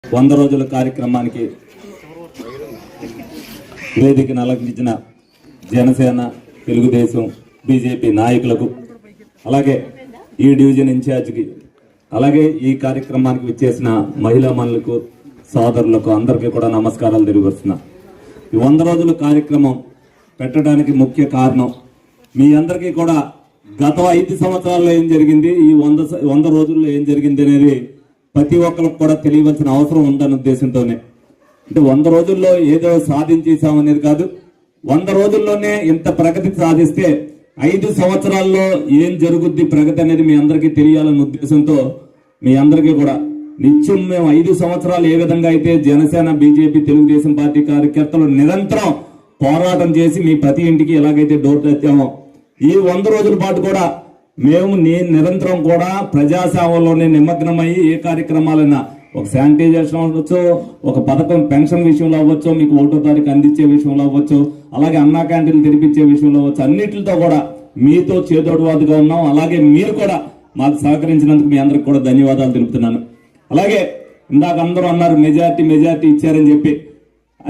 100 రోజుల కార్యక్రమానికి వేదికను అలంకరించిన జనసేన, తెలుగుదేశం, బీజేపీ నాయకులకు, అలాగే ఈ డివిజన్ ఇన్ఛార్జికి, అలాగే ఈ కార్యక్రమానికి విచ్చేసిన మహిళా మనులకు, సోదరులకు అందరికీ కూడా నమస్కారాలు తెలియపరుస్తున్నా. ఈ 100 రోజుల కార్యక్రమం పెట్టడానికి ముఖ్య కారణం మీ అందరికీ కూడా గత 5 సంవత్సరాల్లో ఏం జరిగింది, ఈ 100 రోజుల్లో ఏం జరిగింది అనేది ప్రతి ఒక్కరికి కూడా తెలియవలసిన అవసరం ఉందన్న ఉద్దేశంతోనే. అంటే 100 రోజుల్లో ఏదో సాధించేసామనేది కాదు, 100 రోజుల్లోనే ఇంత ప్రగతి సాధిస్తే 5 సంవత్సరాల్లో ఏం జరుగుద్ది ప్రగతి అనేది మీ అందరికీ తెలియాలన్న ఉద్దేశంతో మీ అందరికీ కూడా నిత్యం మేము 5 సంవత్సరాలు ఏ విధంగా అయితే జనసేన, బీజేపీ, తెలుగుదేశం పార్టీ కార్యకర్తలు నిరంతరం పోరాటం చేసి మీ ప్రతి ఇంటికి ఎలాగైతే డోర్ తెచ్చామో, ఈ 100 రోజుల పాటు కూడా మేము నిరంతరం కూడా ప్రజాసేవలోనే నిమగ్నమయ్యి ఏ కార్యక్రమాలైనా, ఒక శానిటైజేషన్ అవ్వచ్చు, ఒక పథకం పెన్షన్ విషయంలో అవ్వచ్చు, మీకు 1వ తారీఖు అందించే విషయంలో అవ్వచ్చు, అలాగే అన్నా క్యాంటీన్లు తెరిపించే విషయంలో అవ్వచ్చు, అన్నిటితో కూడా మీతో చేదోడువాదుగా ఉన్నాం. అలాగే మీరు కూడా మాకు సహకరించినందుకు మీ అందరికి కూడా ధన్యవాదాలు తెలుపుతున్నాను. అలాగే ఇందాక అందరూ అన్నారు మెజార్టీ ఇచ్చారని చెప్పి.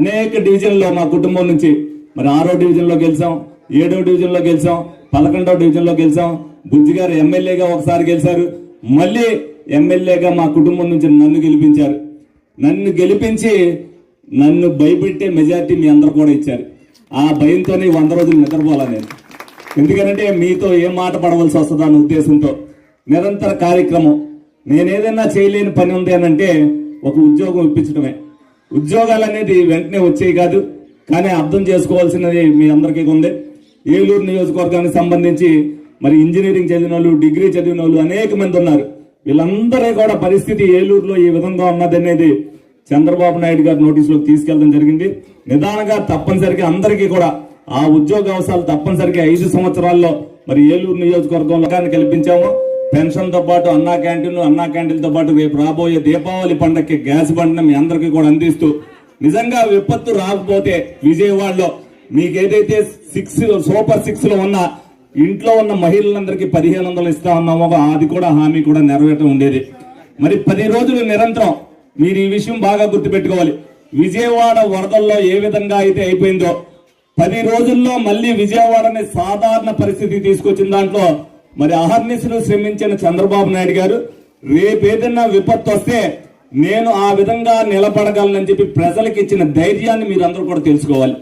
అనేక డివిజన్లో మా కుటుంబం నుంచి మరి 6వ డివిజన్లో గెలిచాం, 7వ డివిజన్లో గెలిచాం, 11వ డివిజన్లో గెలిచాం. బుజ్జి గారు ఎమ్మెల్యేగా ఒకసారి గెలిచారు, మళ్ళీ ఎమ్మెల్యేగా మా కుటుంబం నుంచి నన్ను గెలిపించారు. నన్ను భయపెట్టే మెజార్టీ మీ అందరూ కూడా ఇచ్చారు. ఆ భయంతోనే 100 రోజులు నిద్రపోలా నేను. ఎందుకంటే మీతో ఏం మాట పడవలసి వస్తుందా అన్న ఉద్దేశంతో నిరంతర కార్యక్రమం. నేనేదైనా చేయలేని పని ఉంది అని అంటే ఒక ఉద్యోగం ఇప్పించడమే. ఉద్యోగాలు అనేది వెంటనే వచ్చేవి కాదు, కానీ అర్థం చేసుకోవాల్సినది మీ అందరికీ ఉంది. ఏలూరు నియోజకవర్గానికి సంబంధించి మరి ఇంజనీరింగ్ చదివిన వాళ్ళు, డిగ్రీ చదివిన వాళ్ళు అనేక మంది ఉన్నారు. వీళ్ళందరూ కూడా పరిస్థితి ఏలూరులో ఈ విధంగా ఉన్నదనేది చంద్రబాబు నాయుడు గారి నోటీసులోకి తీసుకెళ్లడం జరిగింది. నిదానంగా తప్పనిసరిగా అందరికీ కూడా ఆ ఉద్యోగ అవసరాలు తప్పనిసరిగా 5 సంవత్సరాల్లో మరి ఏలూరు నియోజకవర్గంలో కల్పించాము. పెన్షన్ తో పాటు అన్నా క్యాంటీన్లతో పాటు రేపు రాబోయే దీపావళి పండగకి గ్యాస్ బండను మీ అందరికీ కూడా అందిస్తూ, నిజంగా విపత్తు రాకపోతే విజయవాడలో మీకు ఏదైతే సూపర్ 6 లో ఉన్న ఇంట్లో ఉన్న మహిళలందరికీ 1500 ఇస్తా ఉన్నామో అది కూడా హామీ కూడా నెరవేరటం ఉండేది. మరి 10 రోజులు నిరంతరం మీరు ఈ విషయం బాగా గుర్తుపెట్టుకోవాలి. విజయవాడ వరదల్లో ఏ విధంగా అయితే అయిపోయిందో 10 రోజుల్లో మళ్ళీ విజయవాడని సాధారణ పరిస్థితి తీసుకొచ్చిన దాంట్లో మరి అహర్నిశలు శ్రమించిన చంద్రబాబు నాయుడు గారు రేపేదన్నా విపత్తు వస్తే నేను ఆ విధంగా నిలబడగలనని చెప్పి ప్రజలకు ఇచ్చిన ధైర్యాన్ని మీరందరూ కూడా తెలుసుకోవాలి.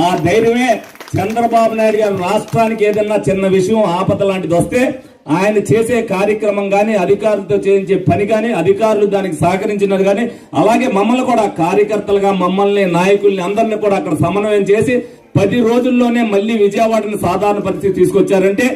ఆ ధైర్యమే చంద్రబాబు నాయుడు గారు రాష్ట్రానికి ఏదన్నా చిన్న విషయం ఆపద లాంటిది వస్తే ఆయన చేసే కార్యక్రమం కానీ, అధికారులతో చేయించే పని కానీ, అధికారులు దానికి సహకరించినది కానీ, అలాగే మమ్మల్ని కూడా కార్యకర్తలుగా మమ్మల్ని, నాయకుల్ని అందరినీ కూడా అక్కడ సమన్వయం చేసి 10 రోజుల్లోనే మళ్ళీ విజయవాడని సాధారణ పరిస్థితి తీసుకొచ్చారంటే